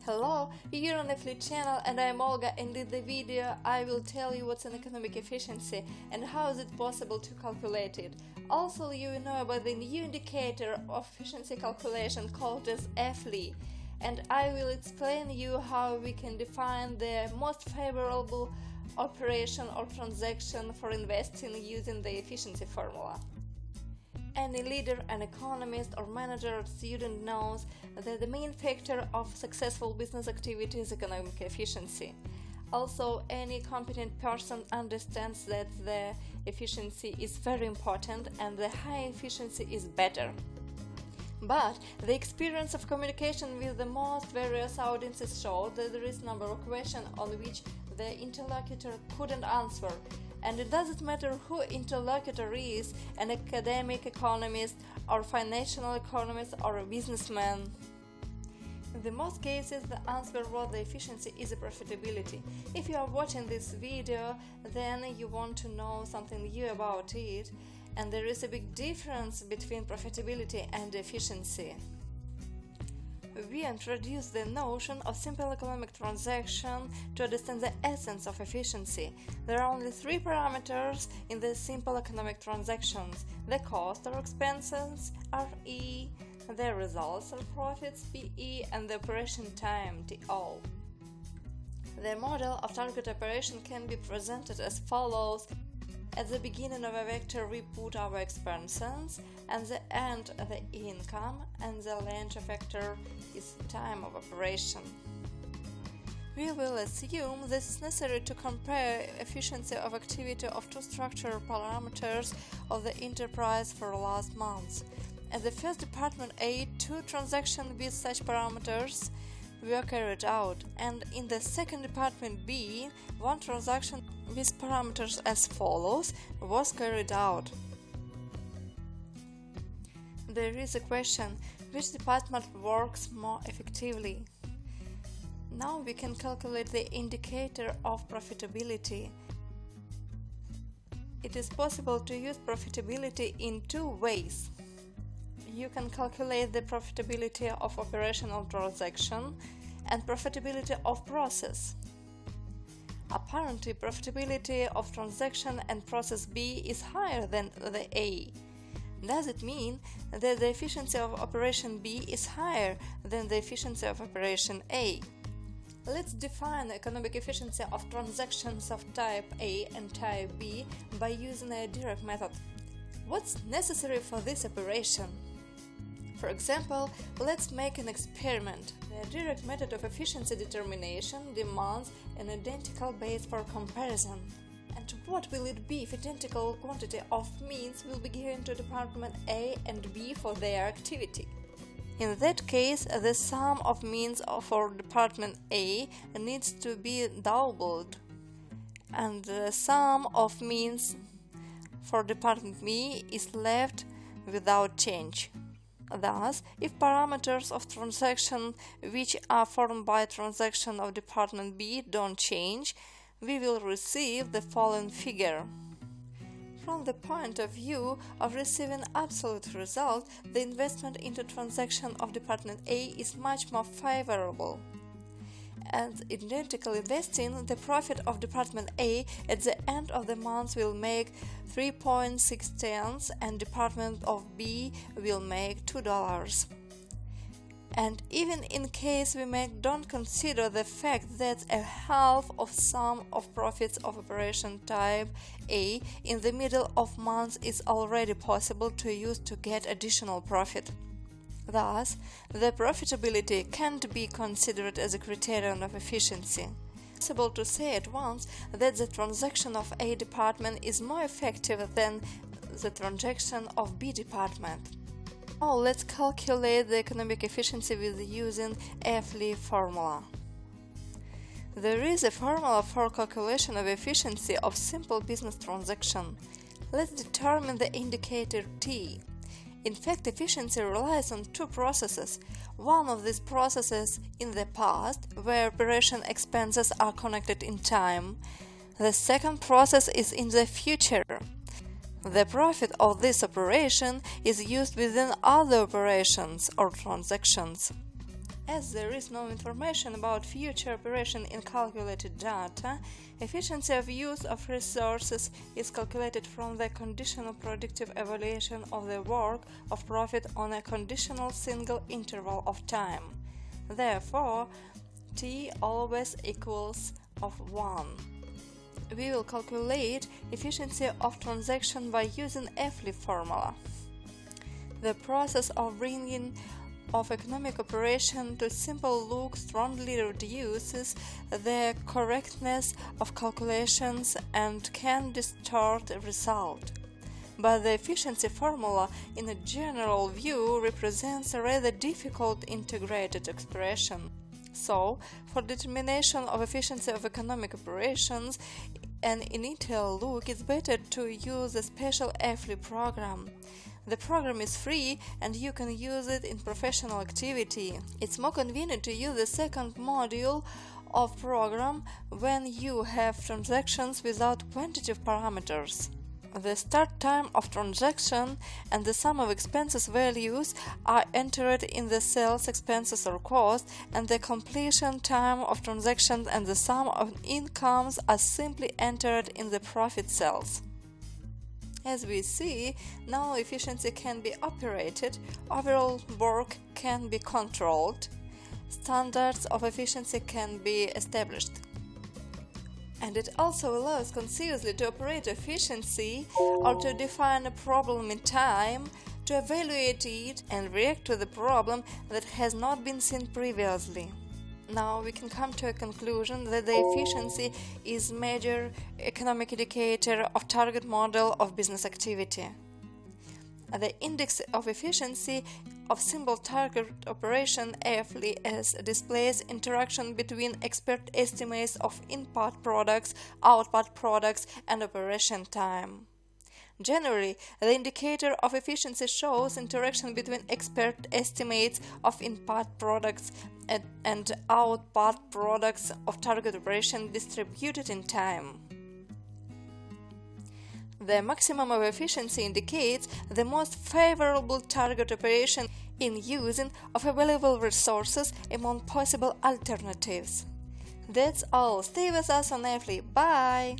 Hello, you're on effli channel and I'm Olga, and in the video I will tell you what's an economic efficiency and how is it possible to calculate it. Also, you will know about the new indicator of efficiency calculation called as effli, and I will explain you how we can define the most favorable operation or transaction for investing using the efficiency formula. Any leader, an economist or manager or student knows that the main factor of successful business activity is economic efficiency. Also, any competent person understands that the efficiency is very important and the high efficiency is better. But the experience of communication with the most various audiences showed that there is a number of questions on which the interlocutor couldn't answer. And it doesn't matter who interlocutor is, an academic economist or financial economist or a businessman. In the most cases, the answer was the efficiency is a profitability. If you are watching this video, then you want to know something new about it, and there is a big difference between profitability and efficiency. We introduce the notion of simple economic transaction to understand the essence of efficiency. There are only three parameters in the simple economic transactions: the cost or expenses, RE, the results or profits, PE, and the operation time, TO. The model of target operation can be presented as follows. At the beginning of a vector we put our expenses, and the end the income, and the length of vector is time of operation. We will assume this is necessary to compare efficiency of activity of two structural parameters of the enterprise for last month. At the first department A, two transactions with such parameters were carried out, and in the second department B, one transaction with parameters as follows was carried out. There is a question: which department works more effectively? Now we can calculate the indicator of profitability. It is possible to use profitability in two ways. You can calculate the profitability of operational transaction and profitability of process. Apparently, profitability of transaction and process B is higher than the A. Does it mean that the efficiency of operation B is higher than the efficiency of operation A? Let's define the economic efficiency of transactions of type A and type B by using a direct method. What's necessary for this operation? For example, let's make an experiment. The direct method of efficiency determination demands an identical base for comparison. And what will it be if identical quantity of means will be given to department A and B for their activity? In that case, the sum of means for department A needs to be doubled, and the sum of means for department B is left without change. Thus, if parameters of transaction which are formed by transaction of department B don't change, we will receive the following figure. From the point of view of receiving absolute result, the investment into transaction of department A is much more favorable. At identical investing, the profit of department A at the end of the month will make 3.6 and department of B will make $2. And even in case we don't consider the fact that a half of sum of profits of operation type A in the middle of month is already possible to use to get additional profit. Thus, the profitability can't be considered as a criterion of efficiency. It's possible to say at once that the transaction of A department is more effective than the transaction of B department. Now let's calculate the economic efficiency with using effli formula. There is a formula for calculation of efficiency of simple business transaction. Let's determine the indicator T. In fact, efficiency relies on two processes. One of these processes in the past, where operation expenses are connected in time. The second process is in the future. The profit of this operation is used within other operations or transactions. As there is no information about future operation in calculated data, efficiency of use of resources is calculated from the conditional predictive evaluation of the work of profit on a conditional single interval of time. Therefore, t always equals of 1. We will calculate efficiency of transaction by using effli formula. The process of bringing of economic operation to simple look strongly reduces the correctness of calculations and can distort the result. But the efficiency formula in a general view represents a rather difficult integrated expression. So, for determination of efficiency of economic operations, an initial look is better to use a special effli program. The program is free and you can use it in professional activity. It's more convenient to use the second module of program when you have transactions without quantitative parameters. The start time of transaction and the sum of expenses values are entered in the sales expenses or cost, and the completion time of transaction and the sum of incomes are simply entered in the profit cells. As we see, now efficiency can be operated, overall work can be controlled, standards of efficiency can be established. And it also allows consciously to operate efficiency or to define a problem in time, to evaluate it and react to the problem that has not been seen previously. Now we can come to a conclusion that the efficiency is major economic indicator of target model of business activity. The index of efficiency of simple target operation effli displays interaction between expert estimates of input products, output products, and operation time. Generally, the indicator of efficiency shows interaction between expert estimates of input products and output products of target operation distributed in time. The maximum of efficiency indicates the most favorable target operation in using of available resources among possible alternatives. That's all. Stay with us on effli. Bye!